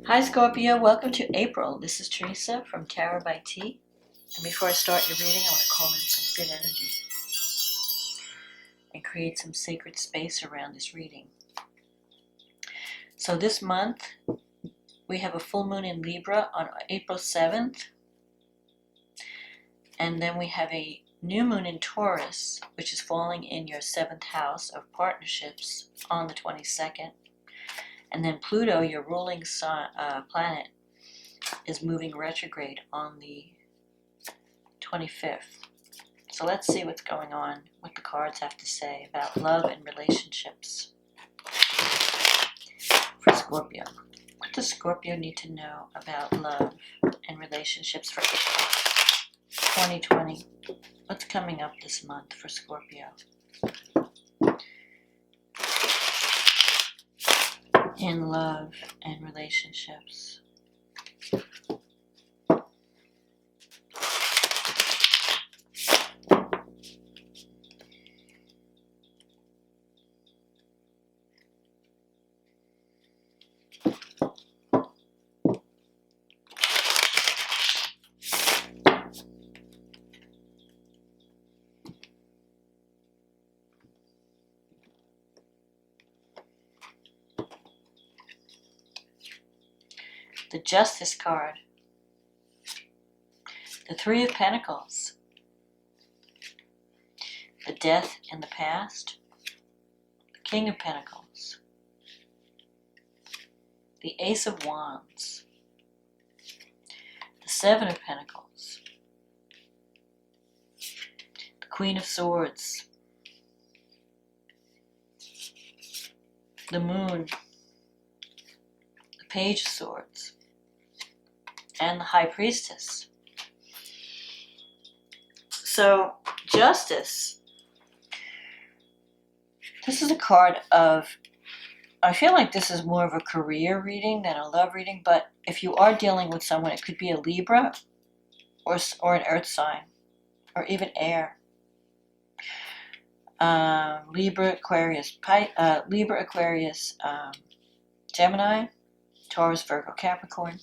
Hi Scorpio, welcome to April. This is Teresa from Tarot by T. And before I start your reading, I want to call in some good energy and create some sacred space around this reading. So this month, we have a full moon in Libra on April 7th. And then we have a new moon in Taurus, which is falling in your 7th house of partnerships on the 22nd. And then Pluto, your ruling planet, is moving retrograde on the 25th. So let's see what's going on, what the cards have to say about love and relationships for Scorpio. What does Scorpio need to know about love and relationships for April 2020? What's coming up this month for Scorpio? In love and relationships. The Justice card, the Three of Pentacles, the Death in the Past, the King of Pentacles, the Ace of Wands, the Seven of Pentacles, the Queen of Swords, the Moon, the Page of Swords, and the High Priestess. So, Justice. This is a card of, I feel like this is more of a career reading than a love reading, but if you are dealing with someone, it could be a Libra or an earth sign, or even air. Libra, Aquarius, Gemini, Taurus, Virgo, Capricorn.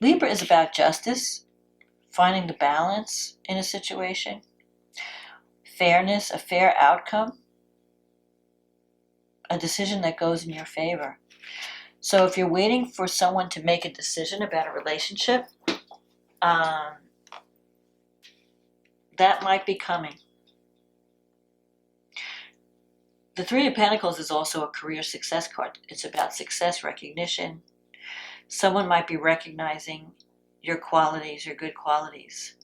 Libra is about justice, finding the balance in a situation, fairness, a fair outcome, a decision that goes in your favor. So if you're waiting for someone to make a decision about a relationship, that might be coming. The Three of Pentacles is also a career success card. It's about success, recognition. Someone might be recognizing your qualities, your good qualities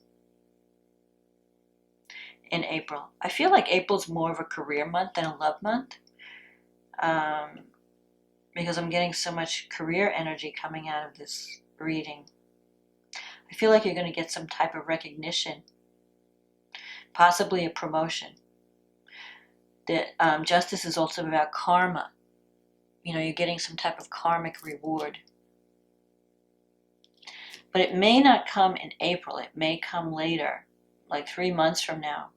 in April. I feel like April's more of a career month than a love month, because I'm getting so much career energy coming out of this reading. I feel like you're going to get some type of recognition, possibly a promotion. Justice is also about karma. You know, you're getting some type of karmic reward. But it may not come in April. It may come later, like 3 months from now.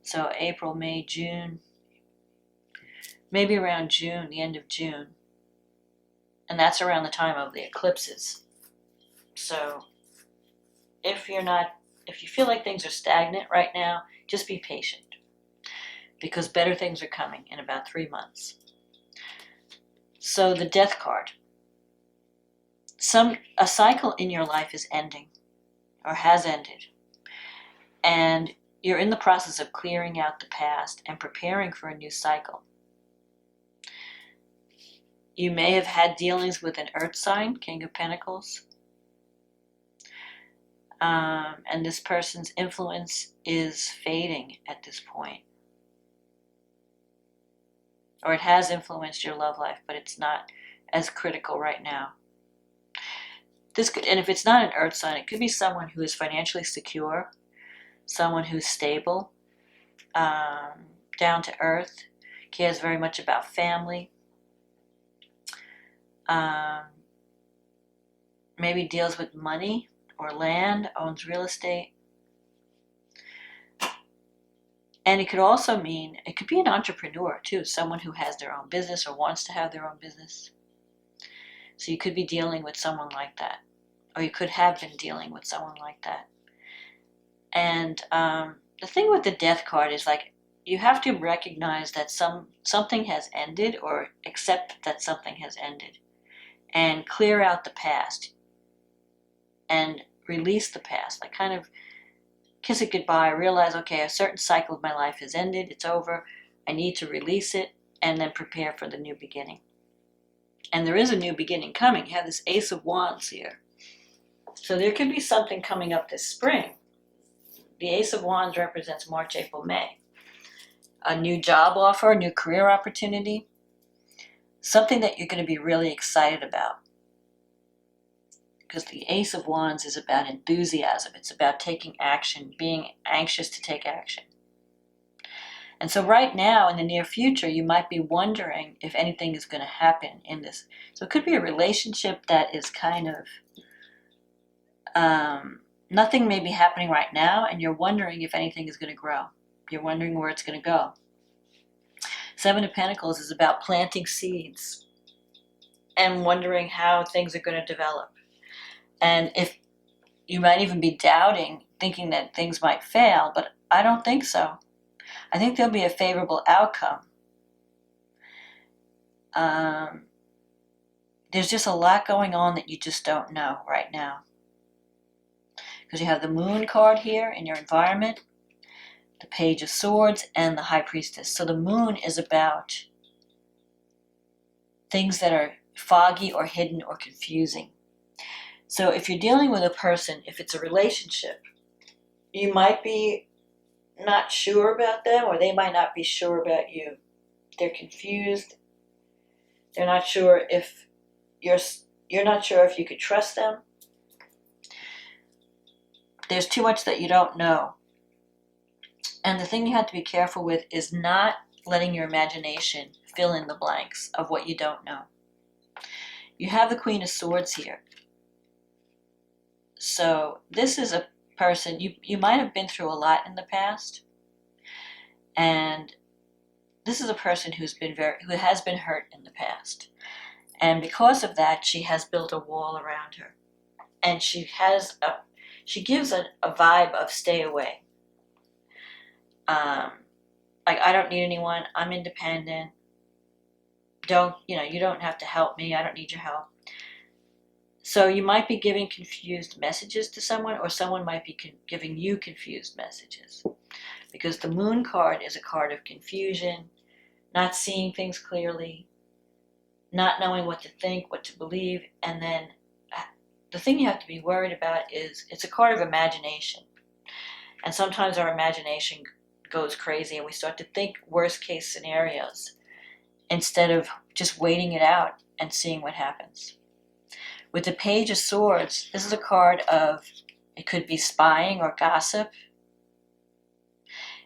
So April, May, June, maybe around June, the end of June. And that's around the time of the eclipses. So if you feel like things are stagnant right now, just be patient, because better things are coming in about 3 months. So the Death card. A cycle in your life is ending, or has ended, and you're in the process of clearing out the past and preparing for a new cycle. You may have had dealings with an earth sign, King of Pentacles, and this person's influence is fading at this point. Or it has influenced your love life, but it's not as critical right now. And if it's not an earth sign, it could be someone who is financially secure, someone who's stable, down to earth, cares very much about family, maybe deals with money or land, owns real estate. And it could also mean, it could be an entrepreneur too, someone who has their own business or wants to have their own business. So you could be dealing with someone like that, or you could have been dealing with someone like that. And the thing with the Death card is like, you have to recognize that something has ended, or accept that something has ended, and clear out the past and release the past. Like, kind of kiss it goodbye, realize, okay, a certain cycle of my life has ended, it's over, I need to release it, and then prepare for the new beginning. And there is a new beginning coming. You have this Ace of Wands here. So there could be something coming up this spring. The Ace of Wands represents March, April, May. A new job offer, a new career opportunity, something that you're going to be really excited about. Because the Ace of Wands is about enthusiasm. It's about taking action, being anxious to take action. And so right now, in the near future, you might be wondering if anything is going to happen in this. So it could be a relationship that is kind of, nothing may be happening right now, and you're wondering if anything is going to grow. You're wondering where it's going to go. Seven of Pentacles is about planting seeds and wondering how things are going to develop. And if you might even be doubting, thinking that things might fail, but I don't think so. I think there'll be a favorable outcome. There's just a lot going on that you just don't know right now. Because you have the Moon card here in your environment, the Page of Swords, and the High Priestess. So the Moon is about things that are foggy or hidden or confusing. So if you're dealing with a person, if it's a relationship, you might be not sure about them, or they might not be sure about you. They're confused. They're not sure if you're not sure if you could trust them. There's too much that you don't know. And the thing you have to be careful with is not letting your imagination fill in the blanks of what you don't know. You have the Queen of Swords here. So this is a person, you might have been through a lot in the past. And this is a person who has been hurt in the past. And because of that, she has built a wall around her. And she gives a vibe of stay away. Like, I don't need anyone, I'm independent. You don't have to help me, I don't need your help. So you might be giving confused messages to someone, or someone might be giving you confused messages. Because the Moon card is a card of confusion, not seeing things clearly, not knowing what to think, what to believe, and then the thing you have to be worried about is it's a card of imagination. And sometimes our imagination goes crazy and we start to think worst case scenarios instead of just waiting it out and seeing what happens. With the Page of Swords, this is a card of, it could be spying or gossip.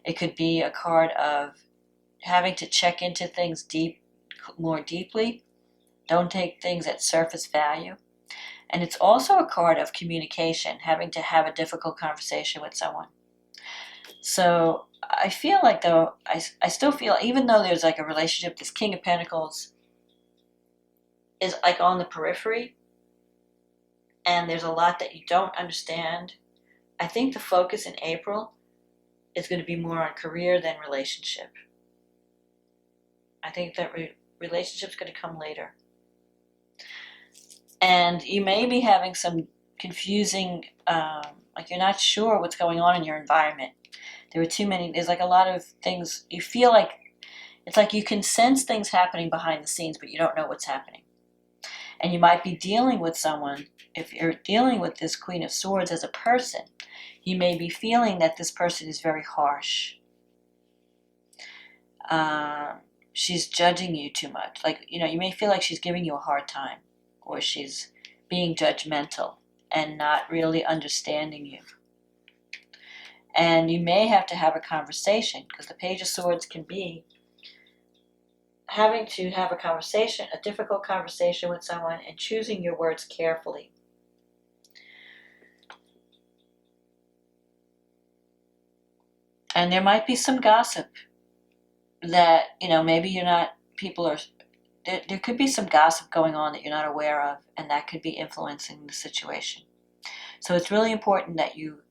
It could be a card of having to check into things more deeply. Don't take things at surface value. And it's also a card of communication, having to have a difficult conversation with someone. So I feel like, though, I still feel, even though there's like a relationship, this King of Pentacles is like on the periphery, and there's a lot that you don't understand. I think the focus in April is going to be more on career than relationship. I think that relationship's going to come later. And you may be having some confusing, like you're not sure what's going on in your environment. There's like a lot of things, you feel like, it's like you can sense things happening behind the scenes, but you don't know what's happening. And you might be dealing with someone, if you're dealing with this Queen of Swords as a person, you may be feeling that this person is very harsh. She's judging you too much. Like, you may feel like she's giving you a hard time, or she's being judgmental and not really understanding you. And you may have to have a conversation, because the Page of Swords can be having to have a conversation, a difficult conversation with someone, and choosing your words carefully. And there might be some gossip that, maybe there could be some gossip going on that you're not aware of, and that could be influencing the situation. So it's really important that you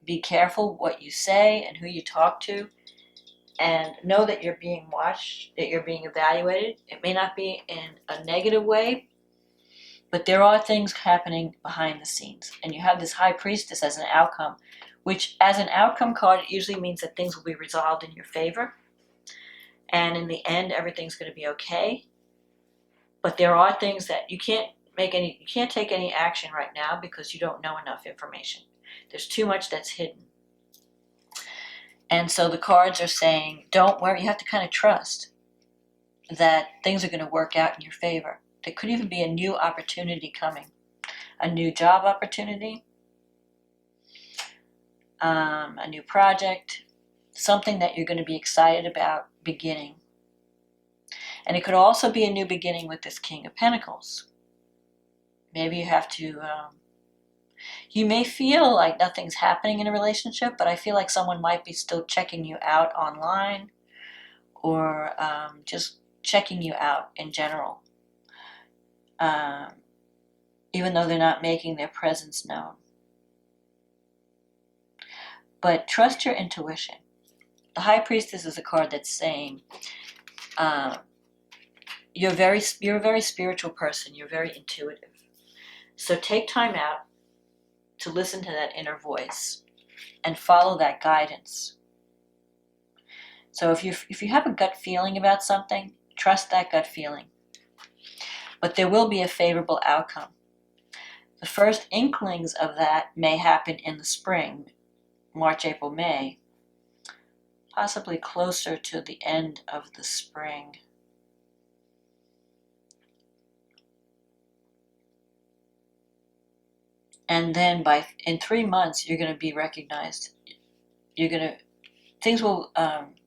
be careful what you say and who you talk to, and know that you're being watched, that you're being evaluated. It may not be in a negative way, but there are things happening behind the scenes. And you have this High Priestess as an outcome, which as an outcome card, it usually means that things will be resolved in your favor. And in the end, everything's going to be okay. But there are things that you can't take any action right now because you don't know enough information. There's too much that's hidden. And so the cards are saying, don't worry, you have to kind of trust that things are going to work out in your favor. There could even be a new opportunity coming, a new job opportunity, a new project, something that you're going to be excited about beginning. And it could also be a new beginning with this King of Pentacles. Maybe you have to, you may feel like nothing's happening in a relationship, but I feel like someone might be still checking you out online, or just checking you out in general, even though they're not making their presence known. But trust your intuition. The High Priestess is a card that's saying, you're a very spiritual person. You're very intuitive. So take time out to listen to that inner voice and follow that guidance. So if you have a gut feeling about something, trust that gut feeling. But there will be a favorable outcome. The first inklings of that may happen in the spring, March, April, May, possibly closer to the end of the spring. And then in 3 months, you're going to be recognized. Things will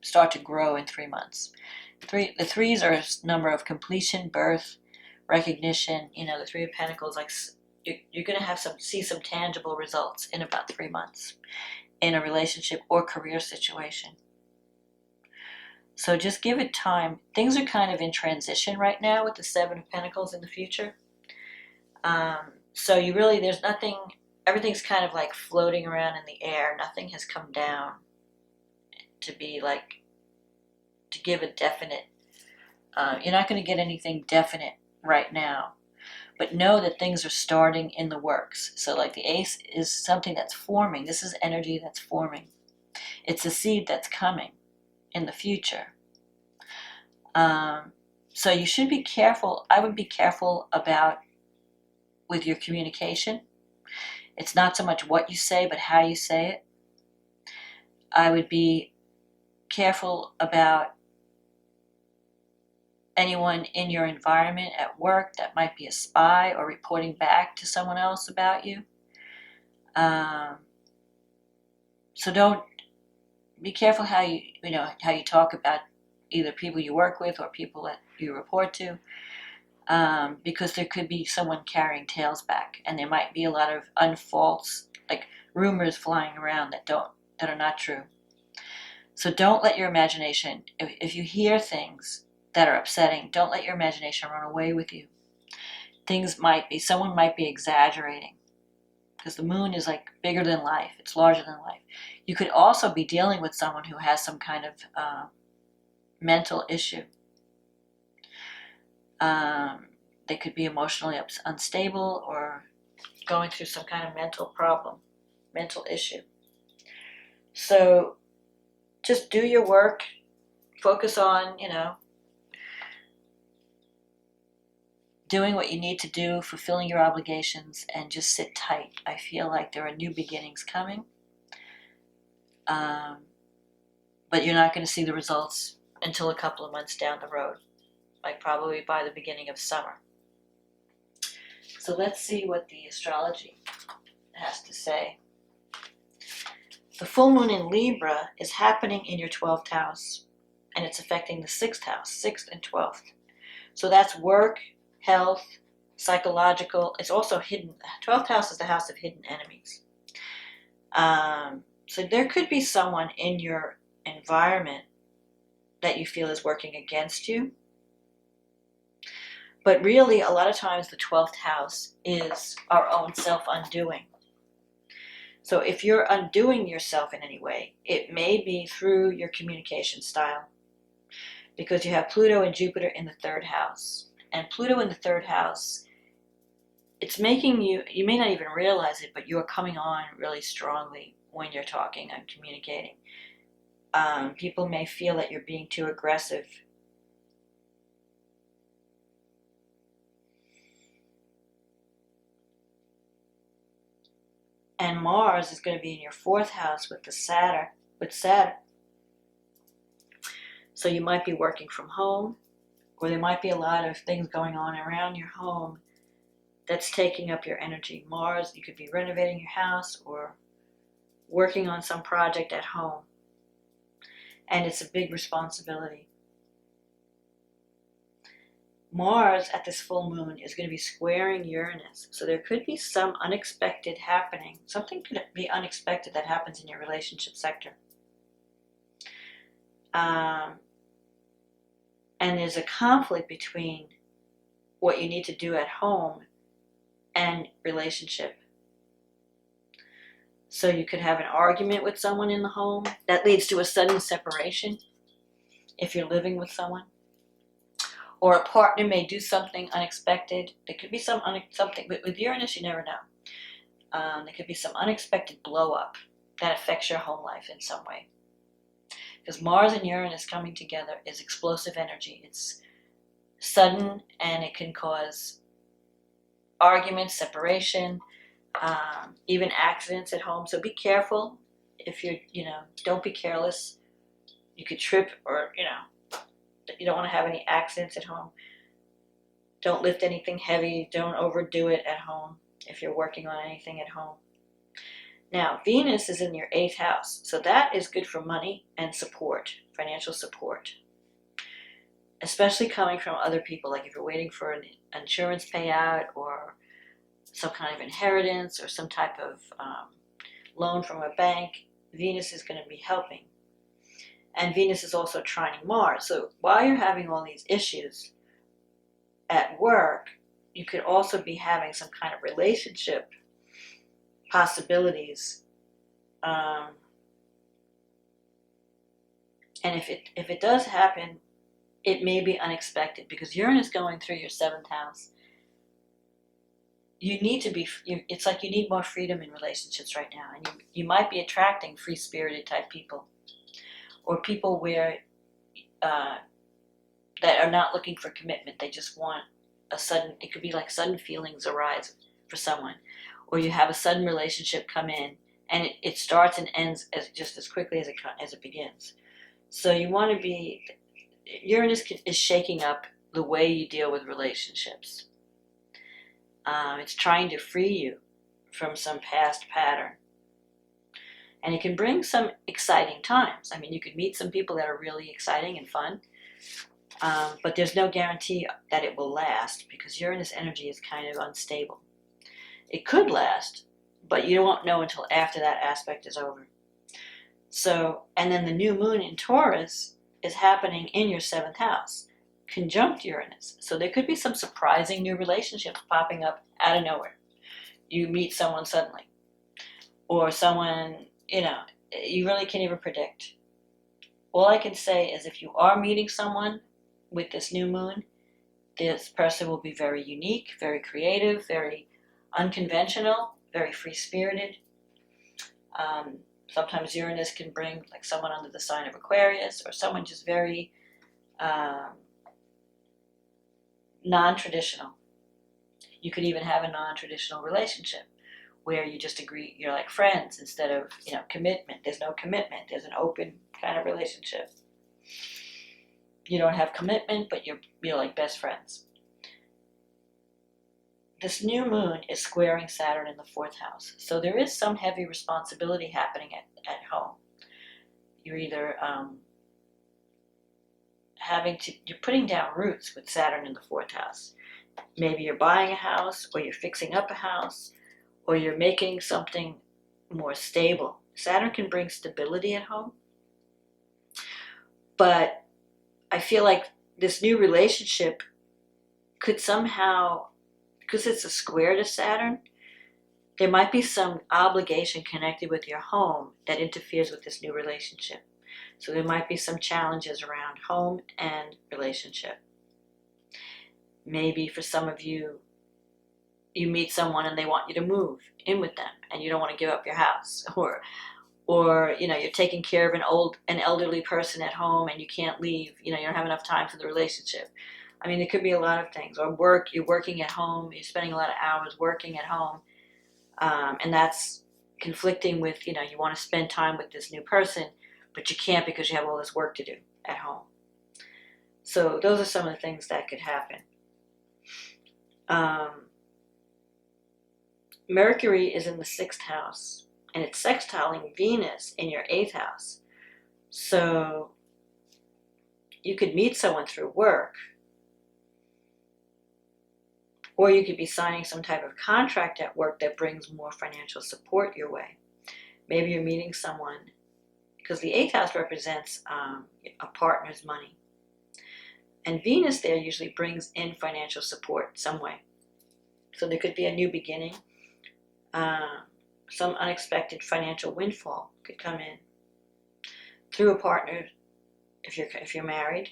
start to grow in 3 months. The threes are a number of completion, birth, recognition. The Three of Pentacles, like you're going to see some tangible results in about 3 months in a relationship or career situation. So just give it time. Things are kind of in transition right now with the Seven of Pentacles in the future. So there's nothing, everything's kind of like floating around in the air. Nothing has come down to give a definite, you're not going to get anything definite right now. But know that things are starting in the works. So like the Ace is something that's forming. This is energy that's forming. It's a seed that's coming in the future. So you should be careful. I would be careful with your communication. It's not so much what you say, but how you say it. I would be careful about anyone in your environment at work that might be a spy or reporting back to someone else about you. So don't be careful how you talk about either people you work with or people that you report to, because there could be someone carrying tails back, and there might be a lot of unfalse, like rumors flying around that are not true. So don't let your imagination, if you hear things that are upsetting, don't let your imagination run away with you. Someone might be exaggerating, because the moon is like bigger than life. It's larger than life. You could also be dealing with someone who has some kind of mental issue. They could be emotionally unstable or going through some kind of mental problem, mental issue. So just do your work. Focus on, doing what you need to do, fulfilling your obligations, and just sit tight. I feel like there are new beginnings coming. But you're not going to see the results until a couple of months down the road, like probably by the beginning of summer. So let's see what the astrology has to say. The full moon in Libra is happening in your 12th house, and it's affecting the 6th house, 6th and 12th. So that's work, health, psychological. It's also hidden. 12th house is the house of hidden enemies. So there could be someone in your environment that you feel is working against you. But really, a lot of times the 12th house is our own self-undoing. So if you're undoing yourself in any way, it may be through your communication style, because you have Pluto and Jupiter in the 3rd house. And Pluto in the 3rd house, it's making you may not even realize it, but you're coming on really strongly when you're talking and communicating. People may feel that you're being too aggressive. And Mars is going to be in your 4th house with Saturn. So you might be working from home, or there might be a lot of things going on around your home that's taking up your energy. Mars, you could be renovating your house or working on some project at home. And it's a big responsibility. Mars at this full moon is going to be squaring Uranus. So there could be some unexpected happening. Something could be unexpected that happens in your relationship sector. And there's a conflict between what you need to do at home and relationship. So you could have an argument with someone in the home that leads to a sudden separation if you're living with someone. Or a partner may do something unexpected. There could be something, with Uranus you never know. There could be some unexpected blow up that affects your home life in some way. Because Mars and Uranus coming together is explosive energy. It's sudden, and it can cause arguments, separation, even accidents at home. So be careful. If you're, don't be careless. You could trip, or, you don't want to have any accidents at home. Don't lift anything heavy. Don't overdo it at home if you're working on anything at home. Now, Venus is in your 8th house, so that is good for money and support, financial support, especially coming from other people. Like if you're waiting for an insurance payout or some kind of inheritance or some type of loan from a bank, Venus is going to be helping. And Venus is also trining Mars. So while you're having all these issues at work, you could also be having some kind of relationship possibilities. And if it does happen, it may be unexpected, because Uranus going through your 7th house. You need to be, it's like you need more freedom in relationships right now. And you might be attracting free-spirited type people, or people where that are not looking for commitment. They just want it could be like sudden feelings arise for someone, or you have a sudden relationship come in, and it starts and ends just as quickly as it begins. So you want to be, Uranus is shaking up the way you deal with relationships. It's trying to free you from some past pattern. And it can bring some exciting times. I mean, you could meet some people that are really exciting and fun, but there's no guarantee that it will last, because Uranus energy is kind of unstable. It could last, but you won't know until after that aspect is over. So, and then the new moon in Taurus is happening in your 7th house, conjunct Uranus. So there could be some surprising new relationships popping up out of nowhere. You meet someone suddenly, or someone, you really can't even predict. All I can say is, if you are meeting someone with this new moon, this person will be very unique, very creative, very unconventional, very free-spirited. Sometimes Uranus can bring like someone under the sign of Aquarius, or someone just very non-traditional. You could even have a non-traditional relationship where you just agree, you're like friends instead of, commitment. There's no commitment. There's an open kind of relationship. You don't have commitment, but you're like best friends. This new moon is squaring Saturn in the 4th house. So there is some heavy responsibility happening at home. You're either you're putting down roots with Saturn in the 4th house. Maybe you're buying a house, or you're fixing up a house, or you're making something more stable. Saturn can bring stability at home. But I feel like this new relationship could somehow, because it's a square to Saturn, there might be some obligation connected with your home that interferes with this new relationship. So there might be some challenges around home and relationship. Maybe for some of you, you meet someone and they want you to move in with them and you don't want to give up your house, or you know, you're taking care of an elderly person at home and you can't leave, you know, you don't have enough time for the relationship. I mean, it could be a lot of things. Or work, you're working at home, you're spending a lot of hours working at home, and that's conflicting with, you know, you want to spend time with this new person, but you can't because you have all this work to do at home. So those are some of the things that could happen. Mercury is in the 6th house, and it's sextiling Venus in your 8th house. So you could meet someone through work, or you could be signing some type of contract at work that brings more financial support your way. Maybe you're meeting someone, because the 8th house represents a partner's money. And Venus there usually brings in financial support some way. So there could be a new beginning. Some unexpected financial windfall could come in through a partner if you're married,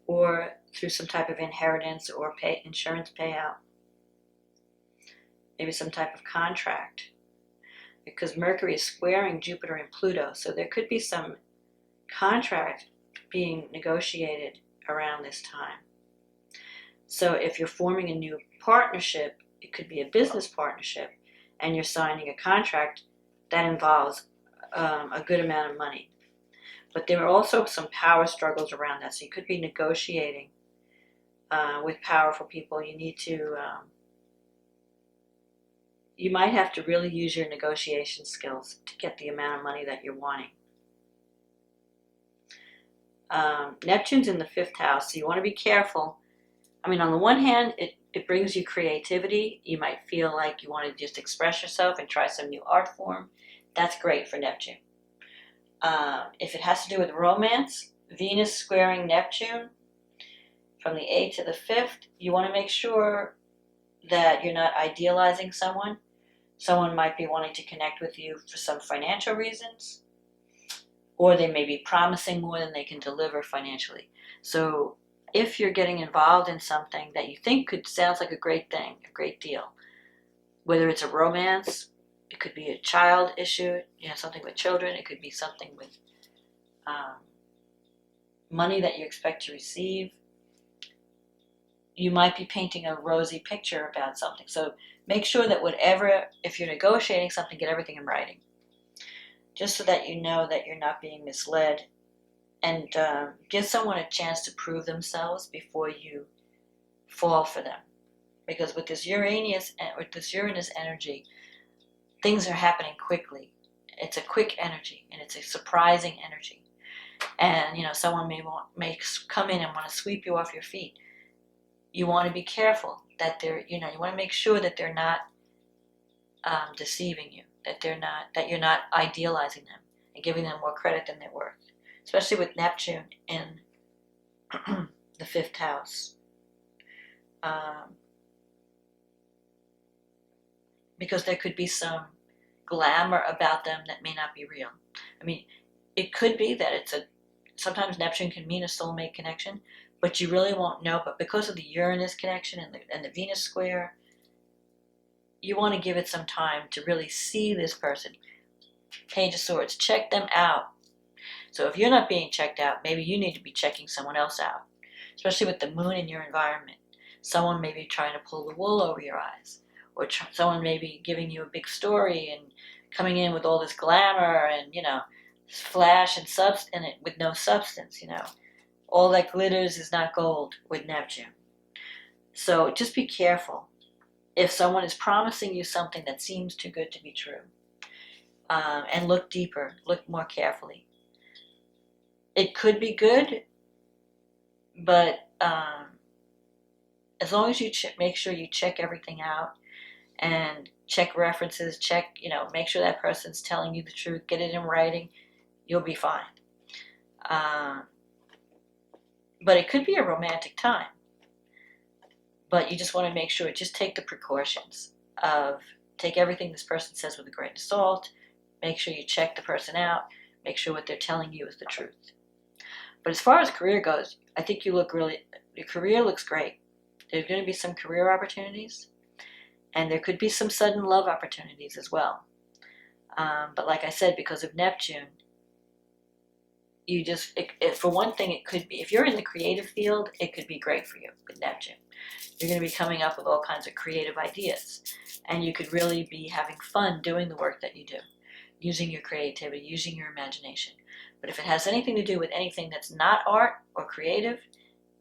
or through some type of inheritance or insurance payout. Maybe some type of contract, because Mercury is squaring Jupiter and Pluto, so there could be some contract being negotiated around this time. So if you're forming a new partnership, it could be a business partnership, and you're signing a contract that involves a good amount of money. But there are also some power struggles around that, so you could be negotiating with powerful people. You need to, you might have to really use your negotiation skills to get the amount of money that you're wanting. Neptune's in the 5th house, so you want to be careful. I mean, on the one hand, it brings you creativity. You might feel like you want to just express yourself and try some new art form. That's great for Neptune. If it has to do with romance, Venus squaring Neptune from the 8th to the 5th, you want to make sure that you're not idealizing someone. Someone might be wanting to connect with you for some financial reasons, or they may be promising more than they can deliver financially. So if you're getting involved in something that you think sounds like a great thing, a great deal, whether it's a romance, it could be a child issue, you know, something with children, it could be something with money that you expect to receive. You might be painting a rosy picture about something. So make sure that if you're negotiating something, get everything in writing, just so that you know that you're not being misled, and give someone a chance to prove themselves before you fall for them. Because with this Uranus energy, things are happening quickly. It's a quick energy, and it's a surprising energy. And you know, someone may come in and want to sweep you off your feet. You want to be careful that you want to make sure that they're not deceiving you, that you're not idealizing them and giving them more credit than they're worth. Especially with Neptune in the 5th house. Because there could be some glamour about them that may not be real. I mean, it could be that sometimes Neptune can mean a soulmate connection, but you really won't know. But because of the Uranus connection and the Venus square, you want to give it some time to really see this person. Page of Swords, check them out. So if you're not being checked out, maybe you need to be checking someone else out, especially with the moon in your environment. Someone may be trying to pull the wool over your eyes, or someone may be giving you a big story and coming in with all this glamour and, you know, flash and substance with no substance, you know. All that glitters is not gold with Neptune. So just be careful if someone is promising you something that seems too good to be true. And look deeper, look more carefully. It could be good, but as long as you make sure you check everything out and check references, make sure that person's telling you the truth, get it in writing, you'll be fine. But it could be a romantic time. But you just want to make sure, just take the precautions of, take everything this person says with a grain of salt, make sure you check the person out, make sure what they're telling you is the truth. But as far as career goes, I think you look really, your career looks great. There's going to be some career opportunities, and there could be some sudden love opportunities as well. But like I said, because of Neptune, you just, for one thing, it could be, if you're in the creative field, it could be great for you with Neptune. You're going to be coming up with all kinds of creative ideas, and you could really be having fun doing the work that you do, using your creativity, using your imagination. But if it has anything to do with anything that's not art or creative,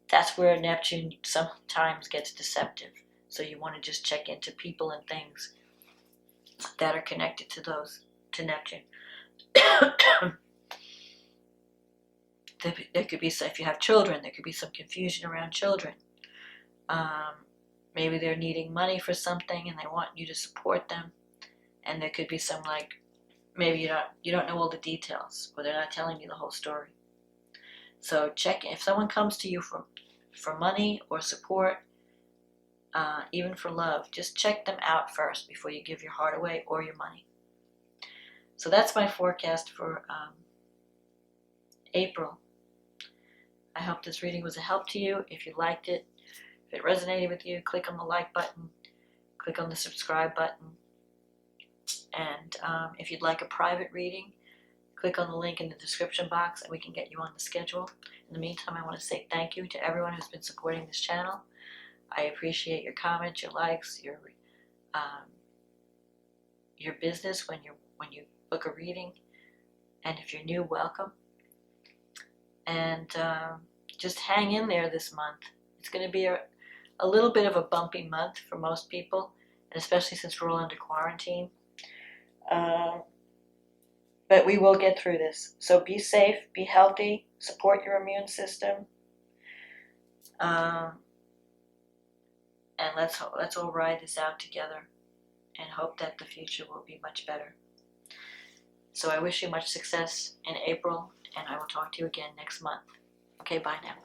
that's where Neptune sometimes gets deceptive. So you want to just check into people and things that are connected to those, to Neptune. There could be, if you have children, there could be some confusion around children. Maybe they're needing money for something and they want you to support them. And there could be some, like, maybe you don't know all the details, or they're not telling you the whole story. So check, if someone comes to you for money or support, even for love, just check them out first before you give your heart away or your money. So that's my forecast for April. I hope this reading was a help to you. If you liked it, if it resonated with you, click on the like button, click on the subscribe button. And if you'd like a private reading, click on the link in the description box and we can get you on the schedule. In the meantime, I want to say thank you to everyone who's been supporting this channel. I appreciate your comments, your likes, your business when you book a reading. And if you're new, welcome. And just hang in there this month. It's going to be a little bit of a bumpy month for most people, and especially since we're all under quarantine. But we will get through this. So be safe, be healthy, support your immune system, and let's all ride this out together and hope that the future will be much better. So I wish you much success in April, and I will talk to you again next month. Okay, bye now.